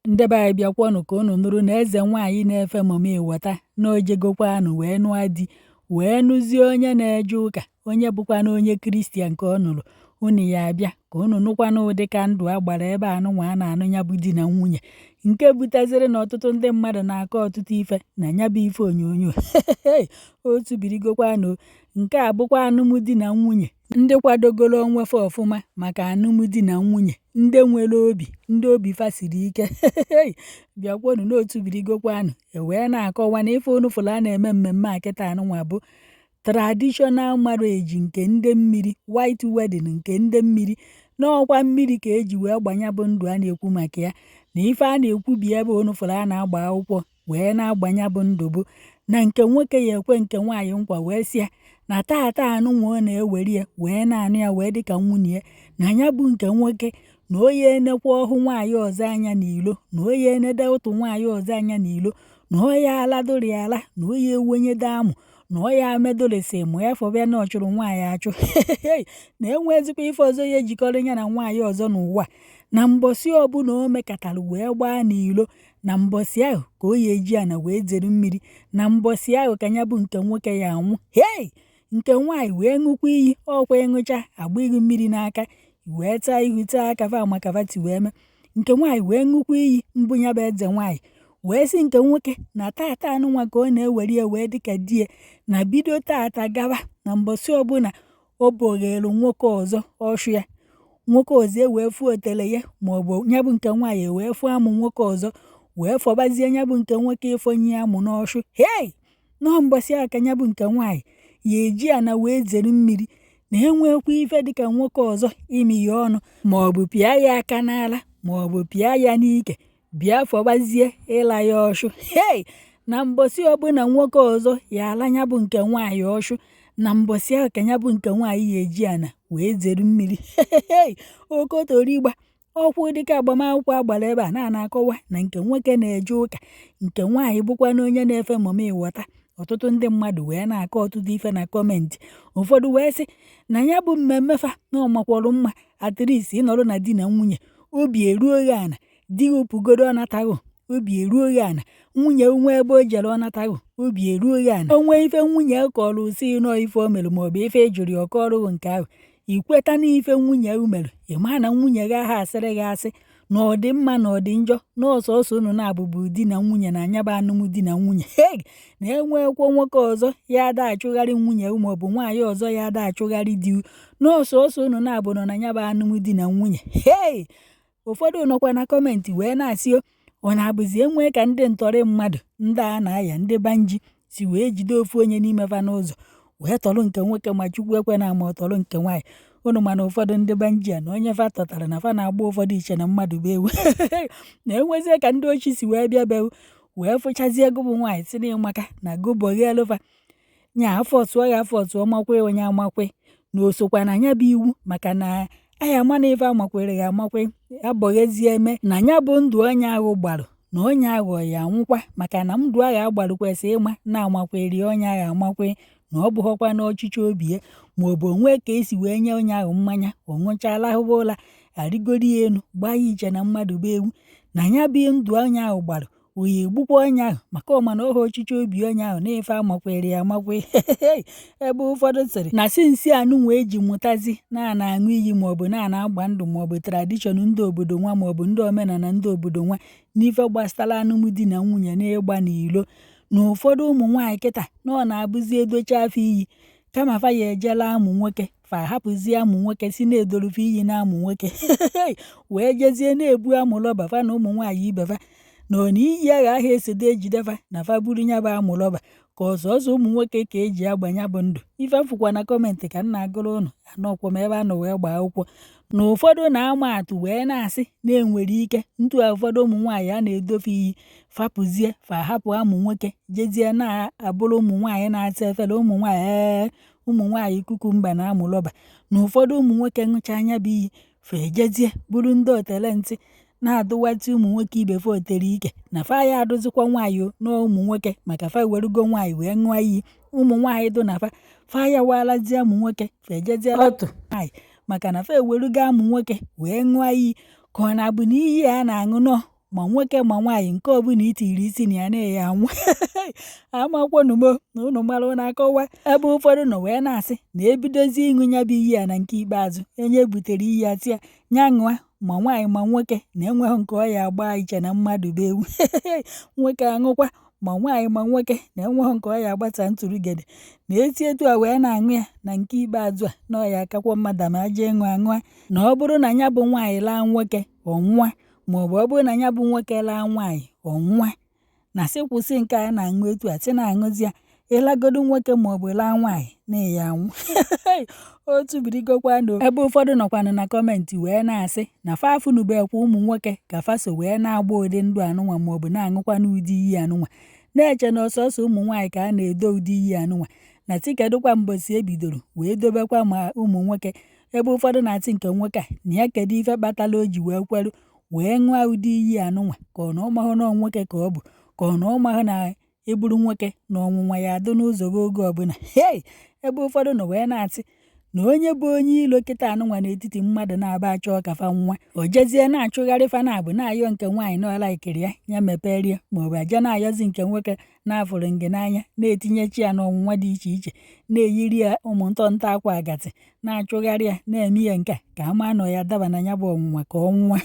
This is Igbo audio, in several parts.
Ndị be anyị bịakwanụ ka unu nụrụ na eze nwaanyị na-efe mama Ịwọta na o jegokwanụ wee nụọ di wee nụzie onye na-eje ụka onye bụkwanụ onye Kristian ka ọ nụrụ. Unu ya abịa ka unu nụkwanụ ụdị ka ndụ a gbara ebe anụnwa a na-anụ ya bụ di na nwunye, nke buteziri na ọtụtụ ndị mmadụ na-akọ ọtụtụ ife na ya bụ ife onyonyo otu birigokwanụ. Nke a bụkwa alụmdi na nwunye ndị kwadogoro onwefe ọfụma maka alụmdi na nwunye, ndị nwere obi, ndị obi fasiri ike bịakwanụ n'otu birigokwanụ wee na-akọwa na ife unu fụrụ a na-eme mmemme a kịta anụnwa bụ traditional marriage nke ndị mmiri, white wedding nke ndị mmiri, n'ọkwa mmiri ka eji wee gbanya bụ ndụ a na-ekwu maka ya. Na ife a na-ekwubi ebe unu fụrụ a na-agba akwụkwọ wee na-agbanya bụ ndụ bụ na nke nwoke ya ekwe nke nwaanyị nkwa wee sịa na tata anụnwa ọ na-ewere ya wee na-anụ ya wee dịka nwunye ya, na ya bụ nke nwoke na oye enekwa ọhụ nwaanyị ọzọ anya n'ilo, na oye enede otu nwaanyị ọzọ anya n'ilo, na oye aladori ala, na oye ewenyede amụ, na oya amedolesi mụ ya fọbịa na ọchụrụ nwaanyị achụ na enwezikwa ife ọzọ ya ejikọrọ ya na nwaanyị ọzọ n'ụwa. Na mbọsị ọbụla o mekatara wee gbaa n'ilo, na mbọsị ahụ ka o ya eji ana wee zere mmiri, na mbọsị ahụ ka ya bụ nke nwoke ya anwụ. Nke nwaanyị wee ṅụkwa iyi ọkwa ịṅụcha agba ihu mmiri n'aka wee taa ihu taa aka fa makavati wee mee. Nke nwaanyị wee ṅụkwa iyi mbụ ya bụ eze nwaanyị wee sị nke nwoke na tata anụnwa ka ọ na-ewere ya wee dịka die, na bido tata gaba na mbọsị ọbụla o bogheelu nwoke ọzọ ọshụ ya, nwoke ọzọ wee fụ otele ya maọbụ ya bụ nke nwaanyị wee fụ amụ nwoke ọzọ wee fọbazie ya bụ nke nwoke ifonye amụ n'ọshụ. Nọọ mbọsị ahụ ka ya bụ nke nwaanyị ya eji ana wee zere mmiri, na enwekwa ife dịka nwoke ọzọ imi ya ọnụ maọbụ pịa ya aka n'ala maọbụ pịa ya n'ike bịa fọbazie ịla ya ọshụ. Na mbọsị ọbụla nwoke ọzọ ya ala ya bụ nke nwaanyị ọshụ, na mbọsị ahụ ka ya bụ nke nwaanyị ya eji ana wee zere mmiri okotorigba ọkwụ dịka agbamakwụkwọ agbara ebe a na-akọwa na nke nwoke na-eje ụka, nke nwaanyị bụkwa na onye na-efe mama Ịwọta. Ọtụtụ ndị mmadụ wee na-akọ ọtụtụ ife na kọmentị, ụfọdụ wee sị na ya bụ mmemme fa na ọmakwọrọ mma atrisi ịnọrọ na di na nwunye obi eruo ya ana, di opugoro ọnataghị obi eruo ya ana, nwunye nwe ebe o jere ọnataghị obi eruo ya ana, onwe ife nwunye kọrọ usi nọ ife o mere maọbụ ife ejụrụ ya ọkọrụ nke ahụ ikweta na ife nwunye mere, ịma na nwunye gị aha asịrị gị asị na ọ dị mma na ọ dị njọ na ọsọsọ unu na-abụbụ di na nwunye na anya bụ alụmdi na nwunye. Na enwekwa nwoke ọzọ ya ada achụgharị nwunye maọbụ nwaanyị ọzọ ya ada achụgharị di na ọsọsọ unu na-abụ nọ na anya bụ alụmdi na nwunye. Ụfọdụ nọkwa na kọmentị wee na-asị ọ na-abụzi enwee ka ndị ntọrị mmadụ ndị a na-aya ndị banji si wee jide ofu onye n'ime fa n'ụzọ wee tọrọ nke nwoke ma Chukwu ekwe na ama ọ tọrọ nke nwaanyị. Unu mana ụfọdụ ndị banji a na onye fa tọtara na fa na-agba ụfọdụ iche na mmadụ bụ ewu na enwezie ka ndị ochi si wee bịa bewu wee fụchazie gụbụ nwaanyị si n'ịmaka na gụbọghelụfa nya afọ tụọ ya afọ tụọ makwe onye amakwe na osokwa na nya bụ iwu, maka na aya ama na ife amakwere ya amakwe abọghezie eme na nya bụ ndụ onye ahụ gbarụ na onye aghọ ya anwụkwa, maka na ndụ agha agbarụ kwesịrị ịma na amakweri onye agha amakwe na ọ bụghọkwa n'ọchịchị obi ya maọbụ onwe ka esi wee nye onye ahụ mmanya ọ ṅụchala ahụba ụla arịgoro ya elu gbaa ya iche na mmadụ bụ ewu, na ya bụ ndụ onye ahụ gbara oyi egbukwa onye ahụ maka ọma na ọha ọchịchị obi onye ahụ na-efe amakwere ya amakwe. Ebe ụfọdụ sịrị na sinsi anụnwa eji mụtazi na-ana aṅụ iyi maọbụ na-ana agba ndụ maọbụ tradishọn ndị obodo nwa maọbụ ndị omenala ndị obodo nwa n'ife gbasara alụmdi na nwunye na ịgba n'ilo, na ụfọdụ ụmụ nwaanyị kịta na ọ na-abụzi edochi afọ iyi kama fa ya ejela amụ nwoke fa hapụzie amụ nwoke si na-edolufe iyi na amụ nwoke wee jezie na-ebu amụlọba fa na ụmụ nwaanyị ibefa na ọ na iyi agha ahụ esodo ejidefa na fa buru nya bụ amụlọba ka ọzọzọ ụmụ nwoke ka eji agbanya bụ ndụ. Ife fụkwa na kọmentị ka m na-agụrụ ụnụ anọkwa m ebe a nọ wee gbaa akwụkwọ na ụfọdụ na-ama atụ wee na-asị na-enwere ike ntụ ụfọdụ ụmụ nwaanyị a na-edofe iyi fapụzie fa hapụ amụ nwoke jezie na-abụrụ ụmụ nwaanyị na-asa efere ụmụ nwaanyị kukumba na amụlọba, na ụfọdụ ụmụ nwoke ṅụcha anya bụ iyi fa ejezie bụrụ ndị otele ntị na-adụwatị ụmụ nwoke ibefe otere ike na fa ya adụzikwa nwaanyị na ụmụ nwoke maka fa werugo nwaanyị wee ṅụọ iyi. Ụmụ nwaanyị dụ na fa ya walazie ụmụ nwoke fa ejezie otu nwaanyị maka na fa ewerugo amụ nwoke wee ṅụọ iyi, ka ọ na-abụ na iyi a na-aṅụ nọ ma nwoke ma nwaanyị nke ọbụla itiri isi na ya na-eyi anwụ amakwọnumo na unu mara na akọwa ebe ụfọdụ nọ wee na-asị na ebidozi ịṅụ ya bụ iyi ya na nke ikpeazụ enye butere iyi ya tia nya ṅụa ma nwaanyị ma nwoke na-enweghị nke ọ ya agba iche na mmadụ bụ ewu nwoke aṅụkwa ma nwaanyị ma nwoke na-enweghị nke ọ ya agbata ntụrụgede na-eti etu a wee na-aṅụ ya na nke ikpeazụ a na ọ ya akakwa mmadụ ma aja ịṅụ aṅụa na ọ bụrụ na ya bụ nwaanyị laa nwoke ọnwụa maọbụ ọ bụrụ na ya bụ nwoke laa nwaanyị ọnwụa na sị kwụsị nke a na-aṅụ etu a sị na-aṅụzi ya ịlagodu nwoke maọbụ laa nwaanyị na-eyi anwụ otu birigokwanụ ebe ụfọdụ nọkwanụ na kọmentị wee na-asị na fafunubekwa ụmụ nwoke ka faso wee na-agba ụdị ndụ anụnwa maọbụ na-aṅụkwanụ ụdị iyi anụnwa na-eche na ọsọsọ ụmụ nwaanyị ka a na-edo ụdị iyi anụnwa na tikedụkwa mbọsi ebidoro wee dobekwa ma ụmụ nwoke ebe ụfọdụ na-atị nke nwoke a na ya kedu ife kpatala o ji wee kweru wee ṅụọ ụdị iyi anụnwa ka ọ na ọmahụ na nwoke ka ọ bụ ka ọ na ọmahụ na ịbụrụ nwoke na ọnwụnwa ya adụ n'ụzọ gị oge ọbụla ebe ụfọdụ nọ wee na-atị na onye bụ onye ilo kịta anụnwa n'etiti mmadụ na-aba achọ ọkafa nwa o jezie na-achụgharị fanabụ na-ayọ nke nwaanyị na ọla ikiri ya meperie maọbụ aja na-ayọzi nke nwoke na-afụrụ nge n'anya na-etinyechi ya n'ọnwụnwa dị iche iche na-eyiri ya ụmụ ntọnta akwa agatị na-achụgharị ya na-eme ya nke ka ama nọ ya daba na ya bụ ọnwụnwa ka ọnwụnwa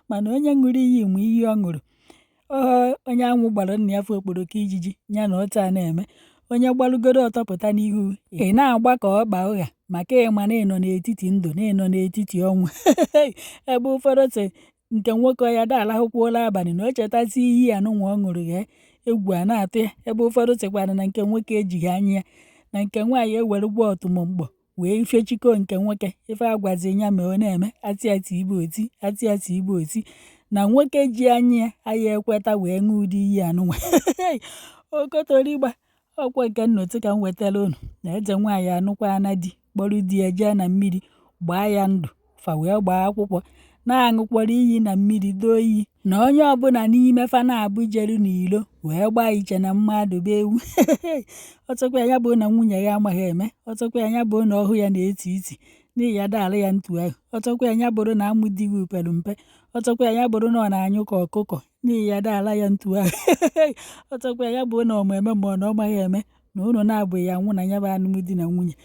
mana onye ṅụrụ iyi ma iyi ọ ṅụrụ onye anwụ gbara nna ya fụ okporoko ijiji ya na ọta na-eme onye gbalugoro ọtọpụta n'ihu ị na-agba ka ọ kpaa ụgha maka ịma na ịnọ n'etiti ndụ na ịnọ n'etiti ọnwụ ebe ụfọdụ sị nke nwoke ya da alahụkwuola abalị na o chetazi iyi anụnwa ọ ṅụrụ ya egwu a na-atụ ya ebe ụfọdụ sịkwara na nke nwoke ejighị anya ya na nke nwaanyị ewerugwa ọtụmọmkpọ wee ifechiko nke nwoke ife agwazi ya ma ọ na-eme atịatị igbo oti atịatị igbo oti na nwoke ji anya ya aya ekweta wee ṅụọ ụdị iyi anụnwa okotorigba ọkwa nke nnotu ka m wetara unu na eze nwaanyị anụkwa ana di kpọrọ di ya jee na mmiri gbaa ya ndụ fa wee gbaa akwụkwọ na-aṅụkwara iyi na mmiri doo iyi na onye ọbụla n'ime fa na-abụ jeru n'ilo wee gbaa iche na mmadụ bụ ewu ọtọkwa ya bụ na nwunye ya amaghị eme ọtọkwa ya bụ na ọhụ ya na-eti iti n'ihi ya daalụ ya ntu ahụ ọtọkwa ya bụrụ na amụ dịghị upere mpe ọtọkwa ya bụrụ na ọ na-anyụ ka ọkụkọ n'ihi ya daala ya ntu ahụ ọtọkwa ya bụ na ọma eme ma ọ na ọ maghị eme na unu na-abụghị ya nwụ na ya bụ alụmdi na nwunye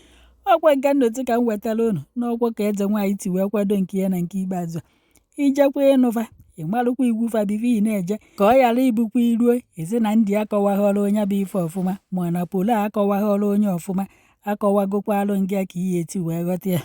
ọkwa nke nnotu ka m wetara unu n'ọkwa ka eze nwaanyị ti wee kwado nke ya na nke ikpeazụ ijekwa ịnụfa ịmarụkwa igwu fabivi na-eje ka ọ ghara ibukwa iruo ezi na ndị akọwaghọrọ onye bụ ife ọfụma ma na polo akọwaghọrọ onye ọfụma akọwagokwalụ nga ka ihe eti wee ghọta ya